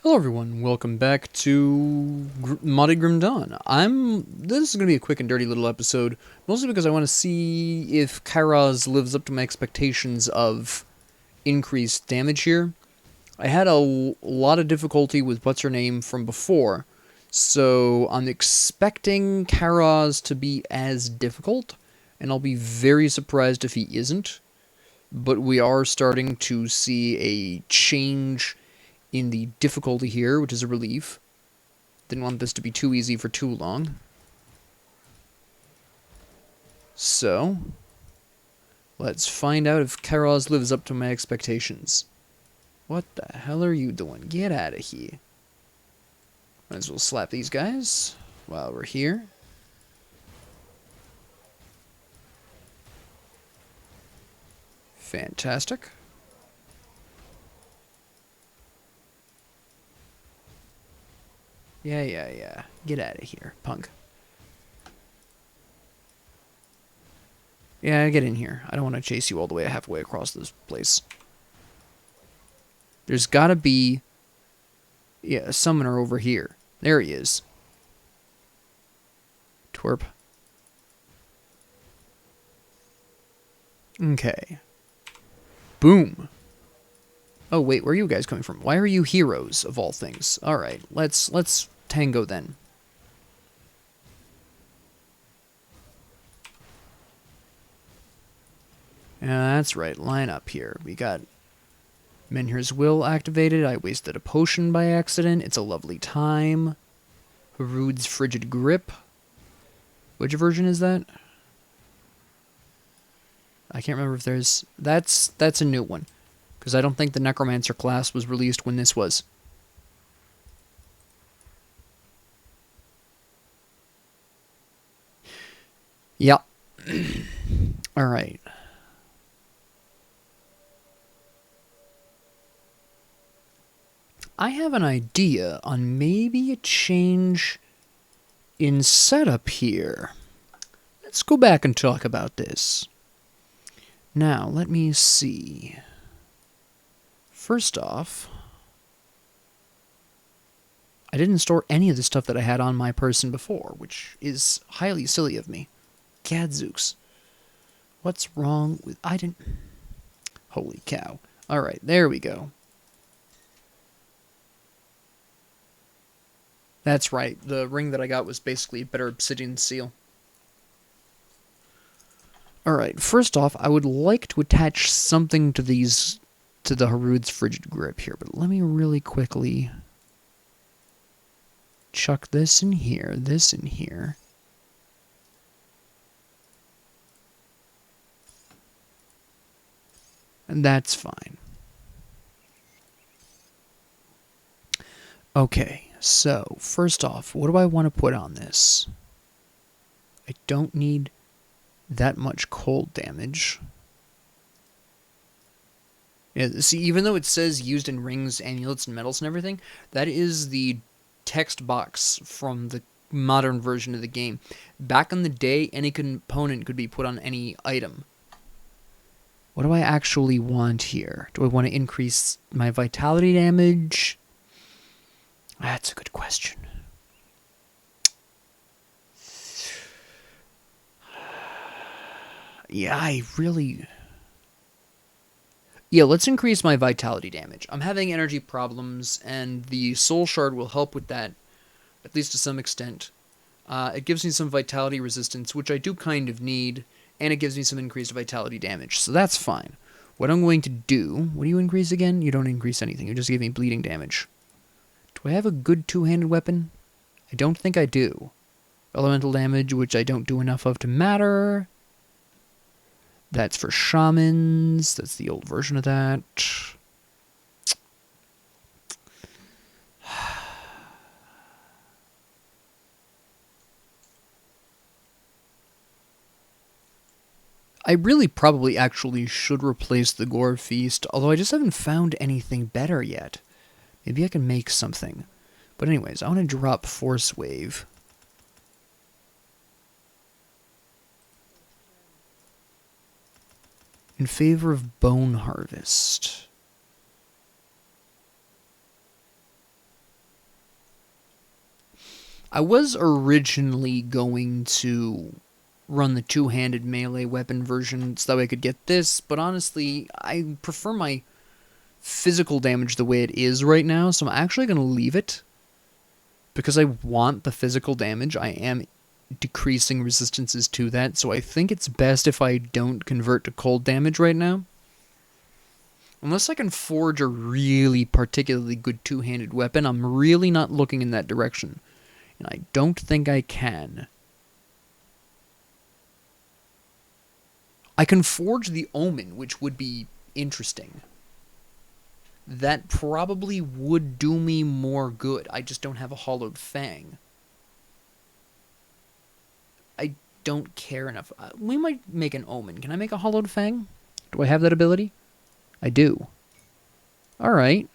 Hello everyone, welcome back to Modded Grim Dawn. This is going to be a quick and dirty little episode, mostly because I want to see if Karroz lives up to my expectations of increased damage here. I had a lot of difficulty with what's-her-name from before, so I'm expecting Karroz to be as difficult, and I'll be very surprised if he isn't. But we are starting to see a change in the difficulty here, which is a relief. Didn't want this to be too easy for too long. So, let's find out if Karroz lives up to my expectations. What the hell are you doing? Get out of here. Might as well slap these guys while we're here. Fantastic. Yeah. Get out of here, punk. Yeah, get in here. I don't want to chase you all the way halfway across this place. There's gotta be... yeah, a summoner over here. There he is. Twerp. Okay. Boom. Oh, wait, where are you guys coming from? Why are you heroes, of all things? Alright, let's tango then. Yeah, that's right, line up here. We got Menhir's Will activated. I wasted a potion by accident. It's a lovely time. Harud's Frigid Grip. Which version is that? I can't remember if there's... That's a new one. Because I don't think the Necromancer class was released when this was. Yeah. Alright. I have an idea on maybe a change in setup here. Let's go back and talk about this. Now, let me see. First off, I didn't store any of the stuff that I had on my person before, which is highly silly of me. Gadzooks. What's wrong with... I didn't... Holy cow. Alright, there we go. That's right, the ring that I got was basically a better obsidian seal. Alright, first off, I would like to attach something to these... to the Harud's Frigid Grip here, but let me really quickly chuck this in here, and that's fine. Okay, so first off, what do I want to put on this? I don't need that much cold damage. Yeah, see, even though it says used in rings, amulets, and medals and everything, that is the text box from the modern version of the game. Back in the day, any component could be put on any item. What do I actually want here? Do I want to increase my vitality damage? That's a good question. Yeah, I really... yeah, let's increase my vitality damage. I'm having energy problems, and the soul shard will help with that, at least to some extent. It gives me some vitality resistance, which I do kind of need, and it gives me some increased vitality damage, so that's fine. What I'm going to do... what do you increase again? You don't increase anything, you just give me bleeding damage. Do I have a good two-handed weapon? I don't think I do. Elemental damage, which I don't do enough of to matter... that's for shamans. That's the old version of that. I really probably actually should replace the Gore Feast, although I just haven't found anything better yet. Maybe I can make something. But anyways, I want to drop Force Wave. In favor of Bone Harvest. I was originally going to run the two-handed melee weapon version so that way I could get this, but honestly, I prefer my physical damage the way it is right now, so I'm actually going to leave it. Because I want the physical damage, I am decreasing resistances to that, so I think it's best if I don't convert to cold damage right now. Unless I can forge a really particularly good two-handed weapon, I'm really not looking in that direction. And I don't think I can. I can forge the Omen, which would be interesting. That probably would do me more good. I just don't have a hollowed fang. I don't care enough. We might make an Omen. Can I make a hollowed fang? Do I have that ability? I do. Alright.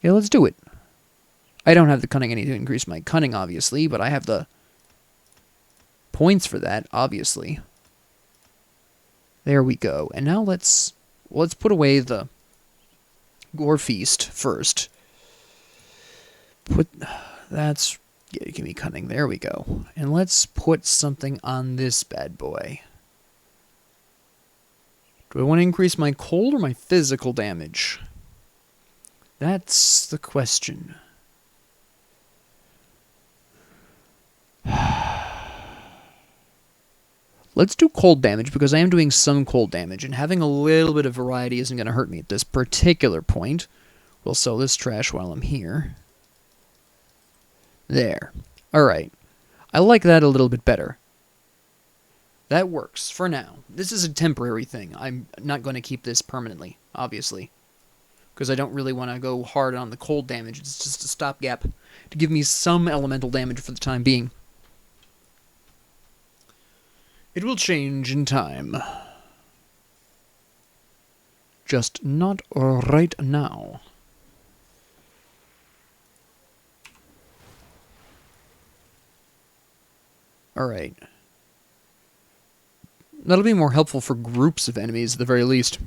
Yeah, let's do it. I don't have the cunning I need to increase my cunning, obviously, but I have the points for that, obviously. There we go. And now let's put away the Gore Feast first. That's... Yeah, give me cunning. There we go. And let's put something on this bad boy. Do I want to increase my cold or my physical damage? That's the question. Let's do cold damage, because I am doing some cold damage, and having a little bit of variety isn't going to hurt me at this particular point. We'll sell this trash while I'm here. There. Alright. I like that a little bit better. That works, for now. This is a temporary thing. I'm not going to keep this permanently, obviously. Because I don't really want to go hard on the cold damage. It's just a stopgap to give me some elemental damage for the time being. It will change in time. Just not right now. Alright. That'll be more helpful for groups of enemies, at the very least.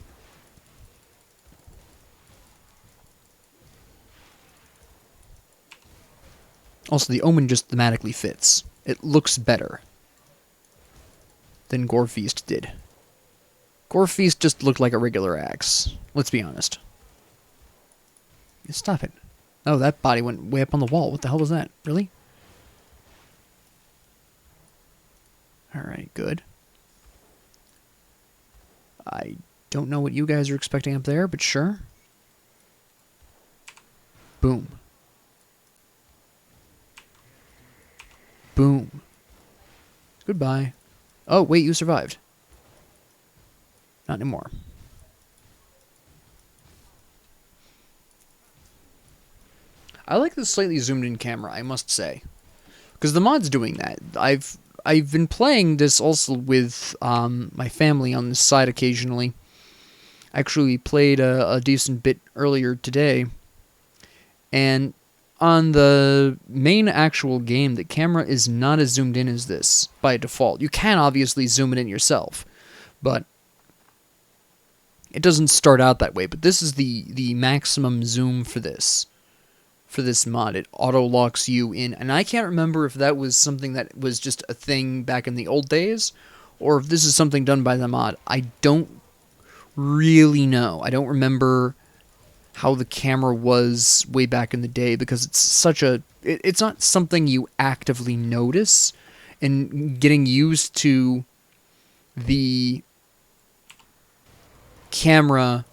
Also, the Omen just thematically fits. It looks better than Gore Feast did. Gore Feast just looked like a regular axe. Let's be honest. Stop it. Oh, that body went way up on the wall. What the hell was that? Really? Alright, good. I don't know what you guys are expecting up there, but sure. Boom. Boom. Goodbye. Oh, wait, you survived. Not anymore. I like the slightly zoomed in camera, I must say. Because the mod's doing that. I've been playing this also with my family on the side occasionally. Actually played a decent bit earlier today. And on the main actual game, the camera is not as zoomed in as this by default. You can obviously zoom it in yourself, but it doesn't start out that way. But this is the maximum zoom for this mod. It auto-locks you in, and I can't remember if that was something that was just a thing back in the old days, or if this is something done by the mod. I don't really know. I don't remember how the camera was way back in the day, because it's such a... It's not something you actively notice, and getting used to the camera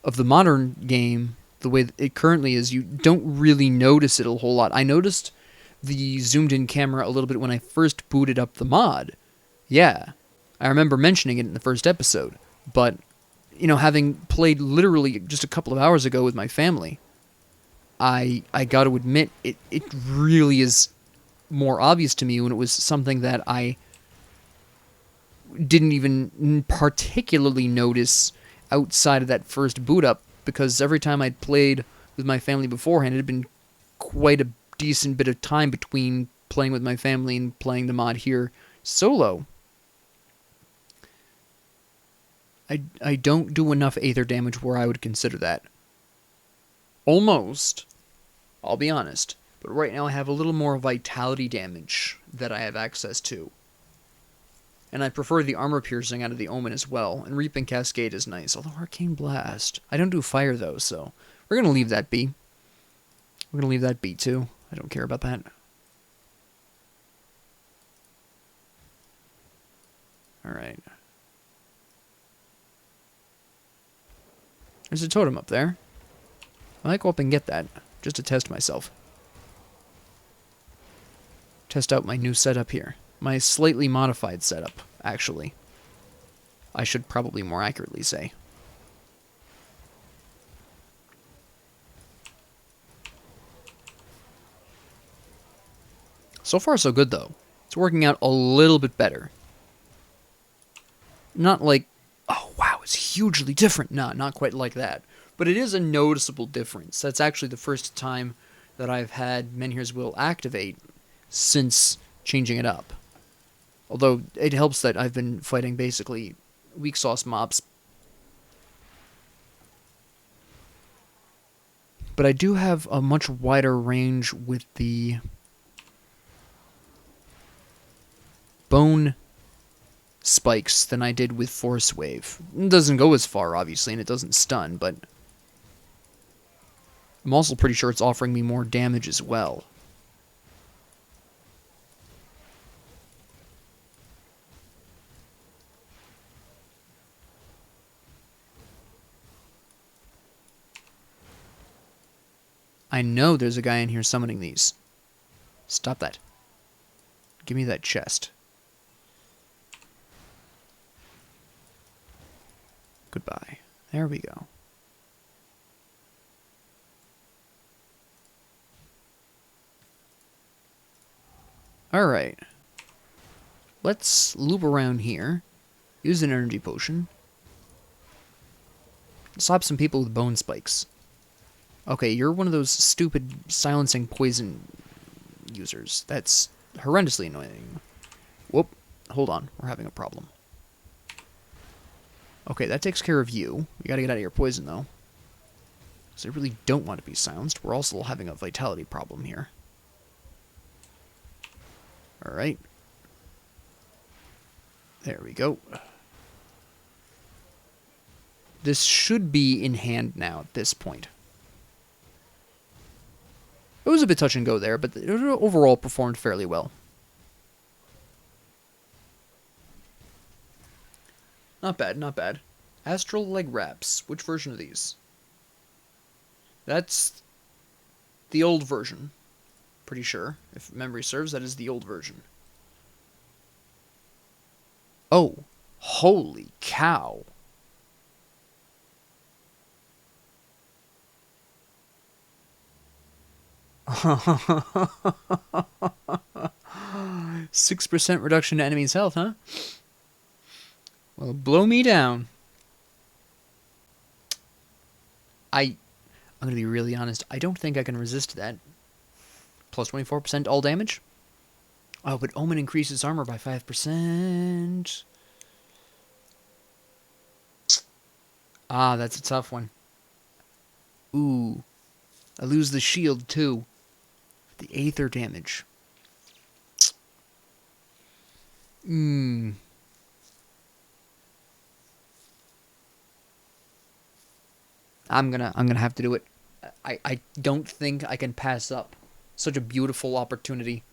of the modern game, the way that it currently is, you don't really notice it a whole lot. I noticed the zoomed-in camera a little bit when I first booted up the mod. Yeah, I remember mentioning it in the first episode, but... You know, having played literally just a couple of hours ago with my family, I got to admit, it really is more obvious to me when it was something that I didn't even particularly notice outside of that first boot up, because every time I'd played with my family beforehand, it had been quite a decent bit of time between playing with my family and playing the mod here solo. I don't do enough Aether damage where I would consider that. Almost I'll be honest. But right now I have a little more vitality damage that I have access to. And I prefer the armor piercing out of the Omen as well. And Reaping Cascade is nice, although Arcane Blast. I don't do fire though, so we're going to leave that be. We're going to leave that be too. I don't care about that. Alright. There's a totem up there. I might go up and get that, just to test myself. Test out my new setup here. My slightly modified setup, actually. I should probably more accurately say. So far, so good, though. It's working out a little bit better. Not like, oh, wow, it's hugely different. No, not quite like that. But it is a noticeable difference. That's actually the first time that I've had Menhir's Will activate since changing it up. Although, it helps that I've been fighting basically weak sauce mobs. But I do have a much wider range with the bone spikes than I did with Force Wave. It doesn't go as far, obviously, and it doesn't stun, but I'm also pretty sure it's offering me more damage as well. I know there's a guy in here summoning these. Stop that. Give me that chest. Goodbye. There we go. Alright. Let's loop around here. Use an energy potion. Slap some people with bone spikes. Okay, you're one of those stupid silencing poison users. That's horrendously annoying. Whoop. Hold on. We're having a problem. Okay, that takes care of you. You gotta get out of your poison, though. Because I really don't want to be silenced. We're also having a vitality problem here. Alright. There we go. This should be in hand now at this point. It was a bit touch and go there, but it overall performed fairly well. Not bad, not bad. Astral leg wraps. Which version of these? That's the old version. Pretty sure. If memory serves, that is the old version. Oh. Holy cow. %6 reduction to enemies' health, huh? Well, blow me down. I'm gonna be really honest. I don't think I can resist that. Plus 24% all damage? Oh, but Omen increases armor by 5%. Ah, that's a tough one. Ooh. I lose the shield, too. The Aether damage. I'm gonna have to do it. I don't think I can pass up such a beautiful opportunity.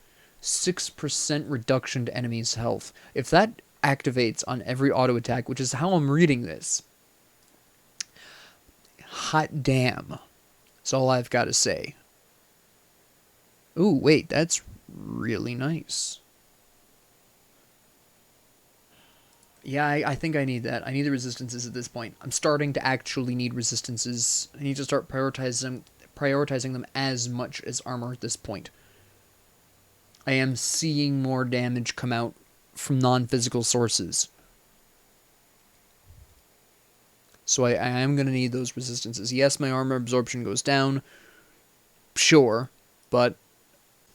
6% reduction to enemies' health. If that activates on every auto attack, which is how I'm reading this, hot damn. That's all I've got to say. Ooh, wait, that's really nice. Yeah, I think I need that. I need the resistances at this point. I'm starting to actually need resistances. I need to start prioritizing them as much as armor at this point. I am seeing more damage come out from non-physical sources. So I am going to need those resistances. Yes, my armor absorption goes down. Sure. But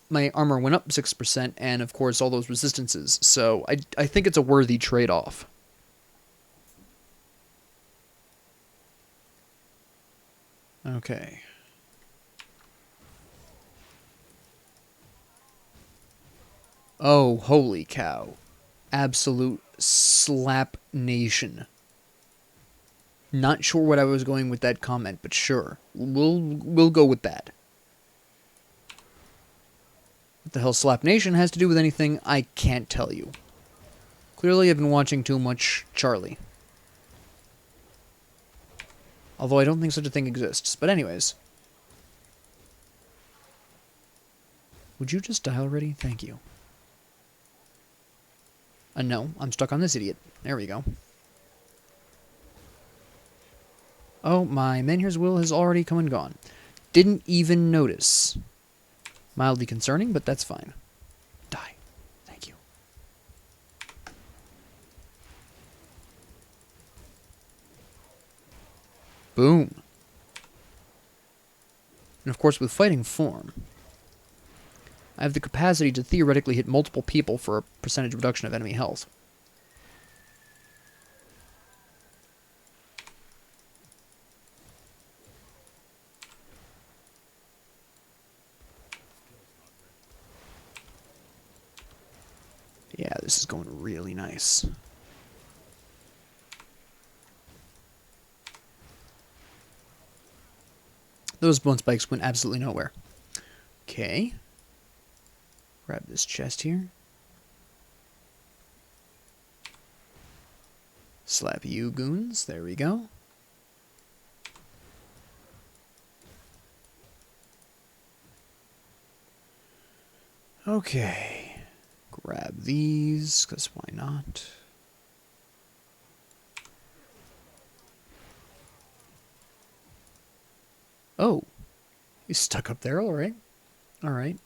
my armor went up 6%, and of course all those resistances. So I think it's a worthy trade-off. Okay. Oh, holy cow. Absolute slap nation. Not sure what I was going with that comment, but sure. We'll go with that. What the hell Slap Nation has to do with anything, I can't tell you. Clearly I've been watching too much Charlie. Although I don't think such a thing exists. But anyways. Would you just die already? Thank you. No, I'm stuck on this idiot. There we go. Oh, my Menhir's will has already come and gone. Didn't even notice. Mildly concerning, but that's fine. Die. Thank you. Boom. And of course, with fighting form, I have the capacity to theoretically hit multiple people for a percentage reduction of enemy health. Yeah, this is going really nice. Those bone spikes went absolutely nowhere. Okay. Grab this chest here. Slap you goons. There we go. Okay. Grab these, because why not? Oh. He's stuck up there, alright. Alright.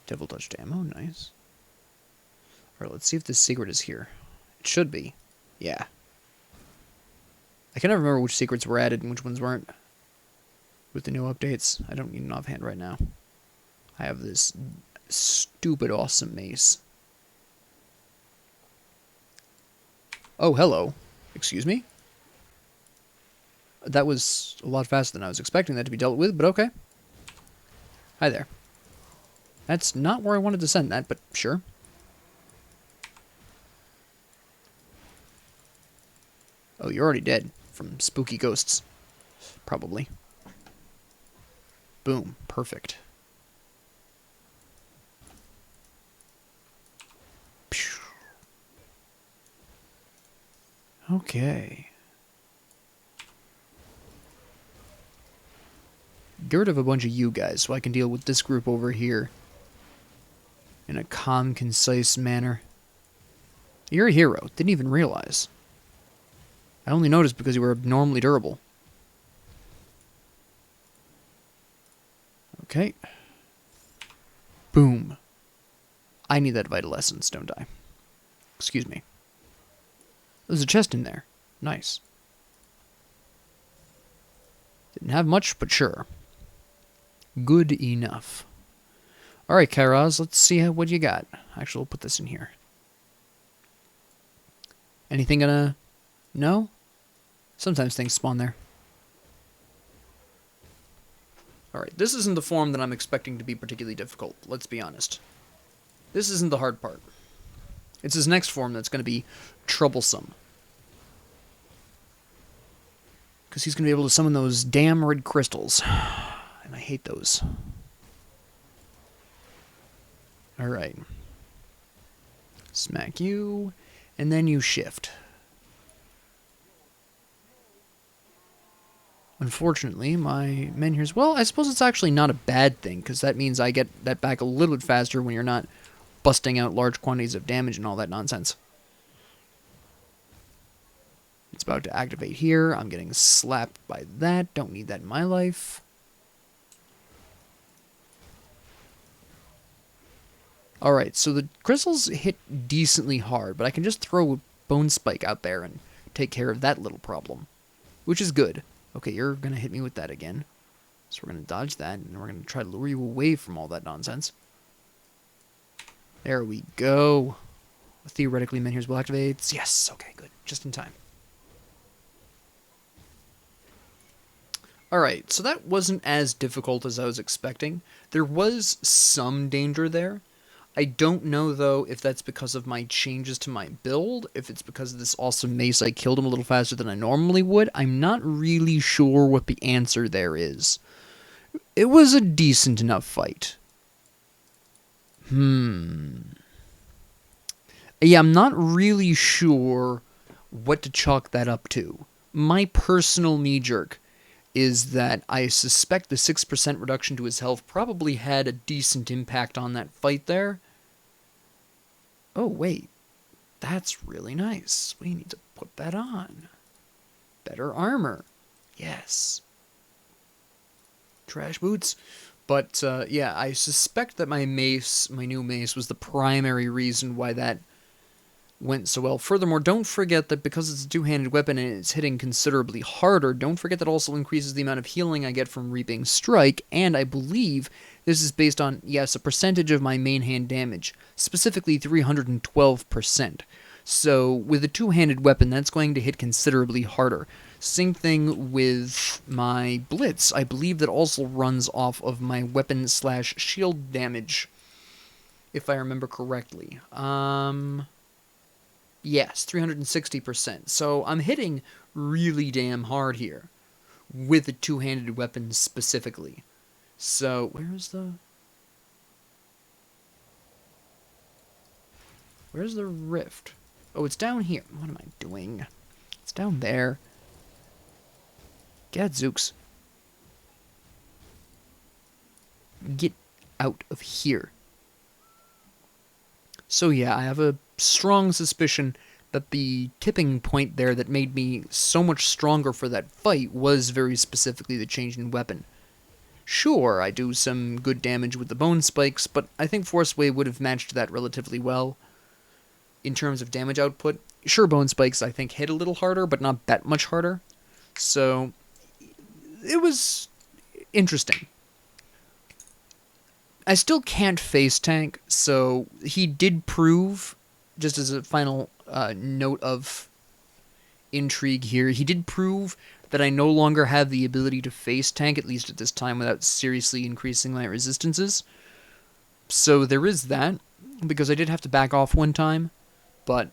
Devil touched ammo, nice. Alright, let's see if this secret is here. It should be. Yeah. I can never remember which secrets were added and which ones weren't. With the new updates, I don't need an offhand right now. I have this stupid awesome mace. Oh, hello. Excuse me? That was a lot faster than I was expecting that to be dealt with, but okay. Hi there. That's not where I wanted to send that, but sure. Oh, you're already dead from spooky ghosts. Probably. Boom. Perfect. Okay. Get rid of a bunch of you guys so I can deal with this group over here in a calm, concise manner. You're a hero. Didn't even realize. I only noticed because you were abnormally durable. Okay. Boom. I need that vital essence, don't I? Excuse me. There's a chest in there. Nice. Didn't have much, but sure. Good enough. Alright, Karroz, let's see what you got. Actually, we'll put this in here. Anything gonna... No? Sometimes things spawn there. Alright, this isn't the form that I'm expecting to be particularly difficult, let's be honest. This isn't the hard part. It's his next form that's going to be troublesome. Because he's going to be able to summon those damn red crystals. And I hate those. Alright. Smack you, and then you shift. Unfortunately, my Menhir's... Well, I suppose it's actually not a bad thing, because that means I get that back a little bit faster when you're not busting out large quantities of damage and all that nonsense. It's about to activate here. I'm getting slapped by that. Don't need that in my life. Alright, so the crystals hit decently hard, but I can just throw a bone spike out there and take care of that little problem. Which is good. Okay, you're going to hit me with that again. So we're going to dodge that, and we're going to try to lure you away from all that nonsense. There we go. Theoretically, Menhir's will activates. Yes, okay, good. Just in time. Alright, so that wasn't as difficult as I was expecting. There was some danger there. I don't know, though, if that's because of my changes to my build, if it's because of this awesome mace I killed him a little faster than I normally would. I'm not really sure what the answer there is. It was a decent enough fight. Yeah, I'm not really sure what to chalk that up to. My personal knee-jerk is that I suspect the 6% reduction to his health probably had a decent impact on that fight there. Oh, wait. That's really nice. We need to put that on. Better armor. Yes. Trash boots. But, yeah, I suspect that my mace, my new mace, was the primary reason why that went so well. Furthermore, don't forget that because it's a two-handed weapon and it's hitting considerably harder, don't forget that also increases the amount of healing I get from Reaping Strike, and I believe this is based on, yes, a percentage of my main hand damage, specifically 312%. So, with a two-handed weapon, that's going to hit considerably harder. Same thing with my Blitz. I believe that also runs off of my weapon/shield damage, if I remember correctly. Yes, 360%. So I'm hitting really damn hard here with a two-handed weapon specifically. So, where's the rift? Oh, it's down here. What am I doing? It's down there. Gadzooks. Get out of here. So yeah, I have a strong suspicion that the tipping point there that made me so much stronger for that fight was very specifically the change in weapon. Sure, I do some good damage with the bone spikes, but I think Force Wave would have matched that relatively well in terms of damage output. Sure, bone spikes I think hit a little harder, but not that much harder. So it was interesting. I still can't face tank, so he did prove, just as a final note of intrigue here, he did prove that I no longer have the ability to face tank, at least at this time, without seriously increasing my resistances. So there is that, because I did have to back off one time, but,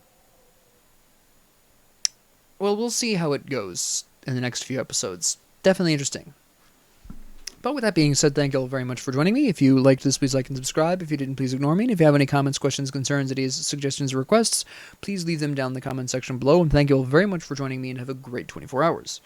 well, we'll see how it goes in the next few episodes. Definitely interesting. But with that being said, thank you all very much for joining me. If you liked this, please like and subscribe. If you didn't, please ignore me. And if you have any comments, questions, concerns, ideas, suggestions, or requests, please leave them down in the comment section below. And thank you all very much for joining me, and have a great 24 hours.